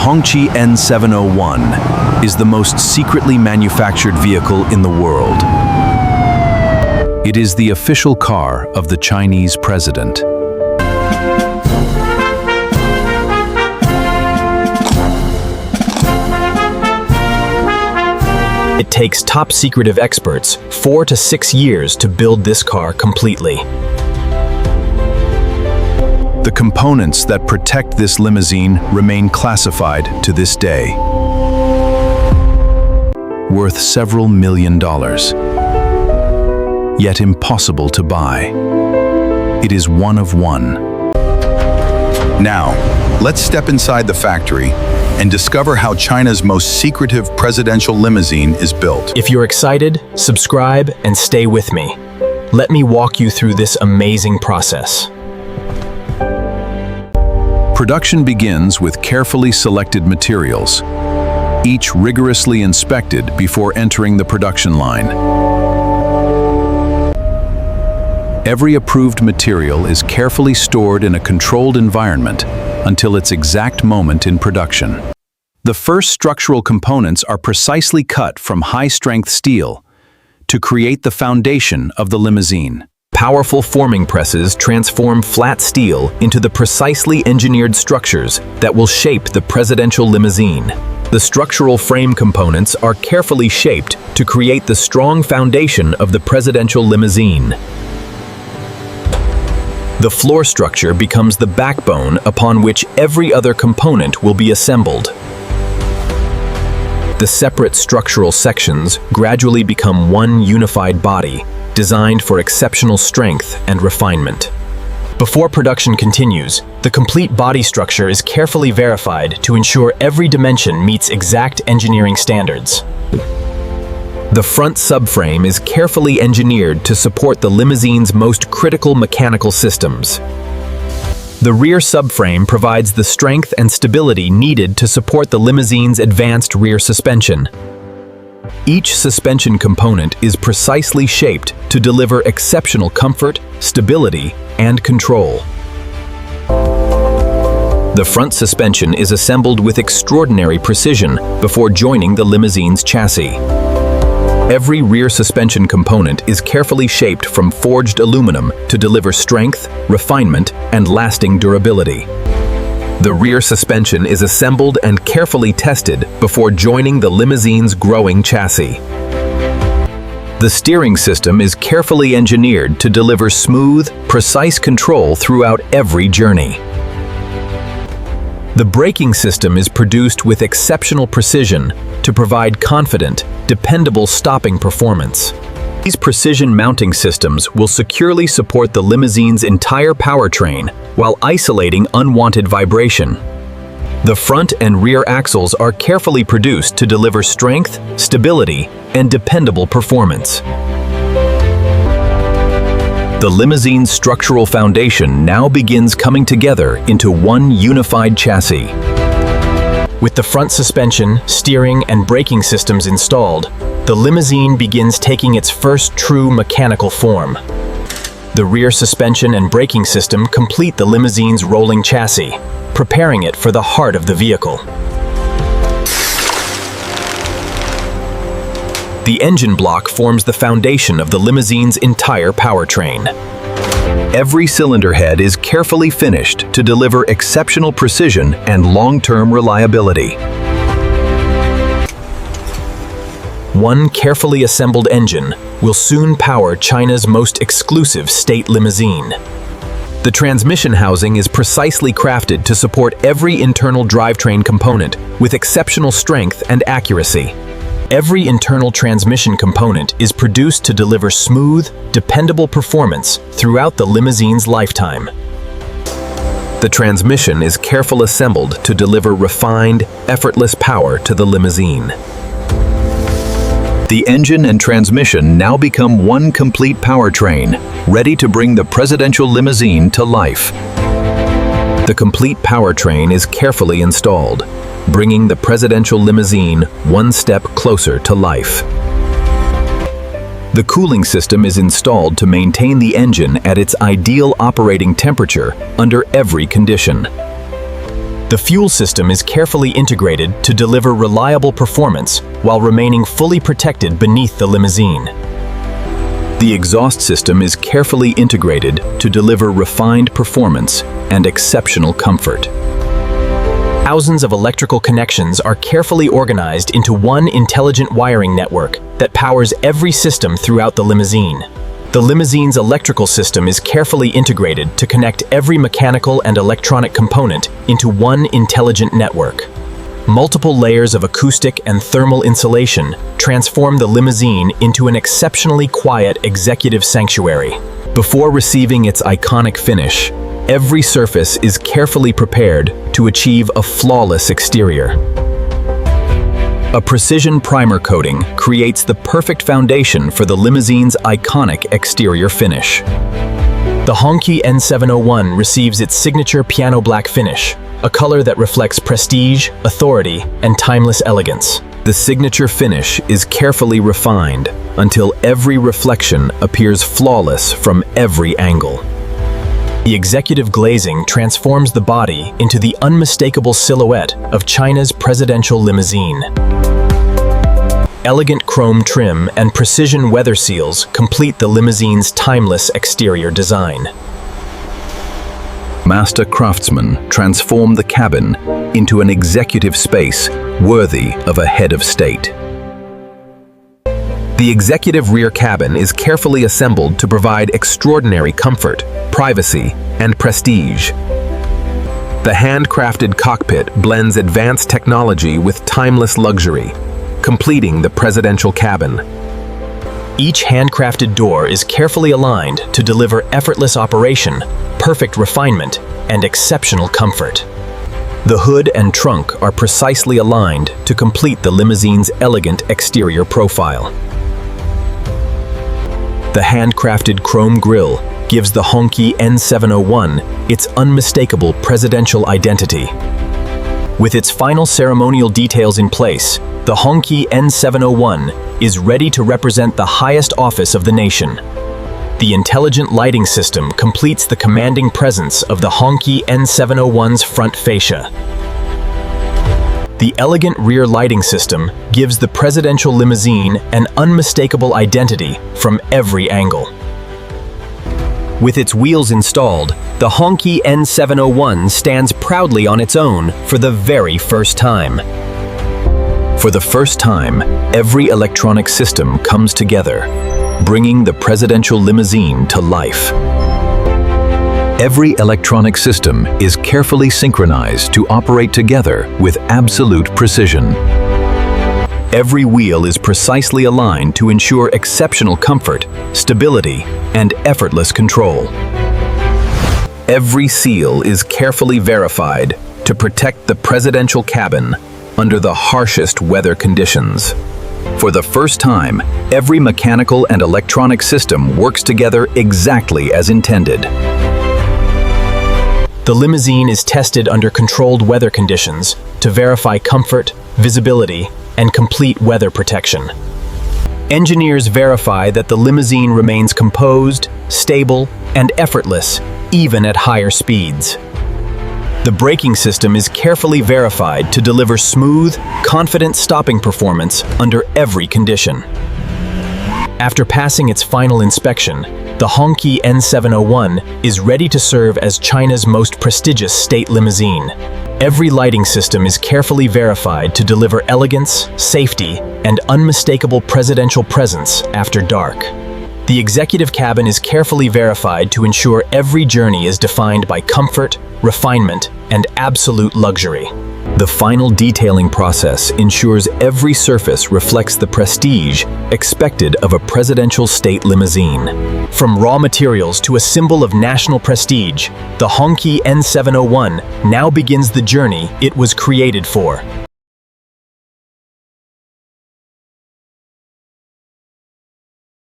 Hongqi N701 is the most secretly manufactured vehicle in the world. It is the official car of the Chinese president. It takes top-secretive experts 4 to 6 years to build this car completely. The components that protect this limousine remain classified to this day, worth several $million, yet impossible to buy. It is one of one. Now, let's step inside the factory and discover how China's most secretive presidential limousine is built. If you're excited, subscribe and stay with me. Let me walk you through this amazing process. Production begins with carefully selected materials, each rigorously inspected before entering the production line. Every approved material is carefully stored in a controlled environment until its exact moment in production. The first structural components are precisely cut from high-strength steel to create the foundation of the limousine. Powerful forming presses transform flat steel into the precisely engineered structures that will shape the presidential limousine. The structural frame components are carefully shaped to create the strong foundation of the presidential limousine. The floor structure becomes the backbone upon which every other component will be assembled. The separate structural sections gradually become one unified body, designed for exceptional strength and refinement. Before production continues, the complete body structure is carefully verified to ensure every dimension meets exact engineering standards. The front subframe is carefully engineered to support the limousine's most critical mechanical systems. The rear subframe provides the strength and stability needed to support the limousine's advanced rear suspension. Each suspension component is precisely shaped to deliver exceptional comfort, stability, and control. The front suspension is assembled with extraordinary precision before joining the limousine's chassis. Every rear suspension component is carefully shaped from forged aluminum to deliver strength, refinement, and lasting durability. The rear suspension is assembled and carefully tested before joining the limousine's growing chassis. The steering system is carefully engineered to deliver smooth, precise control throughout every journey. The braking system is produced with exceptional precision to provide confident, dependable stopping performance. These precision mounting systems will securely support the limousine's entire powertrain while isolating unwanted vibration. The front and rear axles are carefully produced to deliver strength, stability, and dependable performance. The limousine's structural foundation now begins coming together into one unified chassis. With the front suspension, steering, and braking systems installed, the limousine begins taking its first true mechanical form. The rear suspension and braking system complete the limousine's rolling chassis, preparing it for the heart of the vehicle. The engine block forms the foundation of the limousine's entire powertrain. Every cylinder head is carefully finished to deliver exceptional precision and long-term reliability. One carefully assembled engine will soon power China's most exclusive state limousine. The transmission housing is precisely crafted to support every internal drivetrain component with exceptional strength and accuracy. Every internal transmission component is produced to deliver smooth, dependable performance throughout the limousine's lifetime. The transmission is carefully assembled to deliver refined, effortless power to the limousine. The engine and transmission now become one complete powertrain, ready to bring the presidential limousine to life. The complete powertrain is carefully installed, bringing the presidential limousine one step closer to life. The cooling system is installed to maintain the engine at its ideal operating temperature under every condition. The fuel system is carefully integrated to deliver reliable performance while remaining fully protected beneath the limousine. The exhaust system is carefully integrated to deliver refined performance and exceptional comfort. Thousands of electrical connections are carefully organized into one intelligent wiring network that powers every system throughout the limousine. The limousine's electrical system is carefully integrated to connect every mechanical and electronic component into one intelligent network. Multiple layers of acoustic and thermal insulation transform the limousine into an exceptionally quiet executive sanctuary. Before receiving its iconic finish, every surface is carefully prepared to achieve a flawless exterior. A precision primer coating creates the perfect foundation for the limousine's iconic exterior finish. The Hongqi N701 receives its signature piano black finish, a color that reflects prestige, authority, and timeless elegance. The signature finish is carefully refined until every reflection appears flawless from every angle. The executive glazing transforms the body into the unmistakable silhouette of China's presidential limousine. Elegant chrome trim and precision weather seals complete the limousine's timeless exterior design. Master craftsmen transform the cabin into an executive space worthy of a head of state. The executive rear cabin is carefully assembled to provide extraordinary comfort, privacy, and prestige. The handcrafted cockpit blends advanced technology with timeless luxury, completing the presidential cabin. Each handcrafted door is carefully aligned to deliver effortless operation, perfect refinement, and exceptional comfort. The hood and trunk are precisely aligned to complete the limousine's elegant exterior profile. The handcrafted chrome grille gives the Hongqi N701 its unmistakable presidential identity. With its final ceremonial details in place, the Hongqi N701 is ready to represent the highest office of the nation. The intelligent lighting system completes the commanding presence of the Hongqi N701's front fascia. The elegant rear lighting system gives the presidential limousine an unmistakable identity from every angle. With its wheels installed, the Hongqi N701 stands proudly on its own for the very first time. For the first time, every electronic system comes together, bringing the presidential limousine to life. Every electronic system is carefully synchronized to operate together with absolute precision. Every wheel is precisely aligned to ensure exceptional comfort, stability, and effortless control. Every seal is carefully verified to protect the presidential cabin under the harshest weather conditions. For the first time, every mechanical and electronic system works together exactly as intended. The limousine is tested under controlled weather conditions to verify comfort, visibility, and complete weather protection. Engineers verify that the limousine remains composed, stable, and effortless, even at higher speeds. The braking system is carefully verified to deliver smooth, confident stopping performance under every condition. After passing its final inspection, the Hongqi N701 is ready to serve as China's most prestigious state limousine. Every lighting system is carefully verified to deliver elegance, safety, and unmistakable presidential presence after dark. The executive cabin is carefully verified to ensure every journey is defined by comfort, refinement, and absolute luxury. The final detailing process ensures every surface reflects the prestige expected of a presidential state limousine. From raw materials to a symbol of national prestige, the Hongqi N701 now begins the journey it was created for.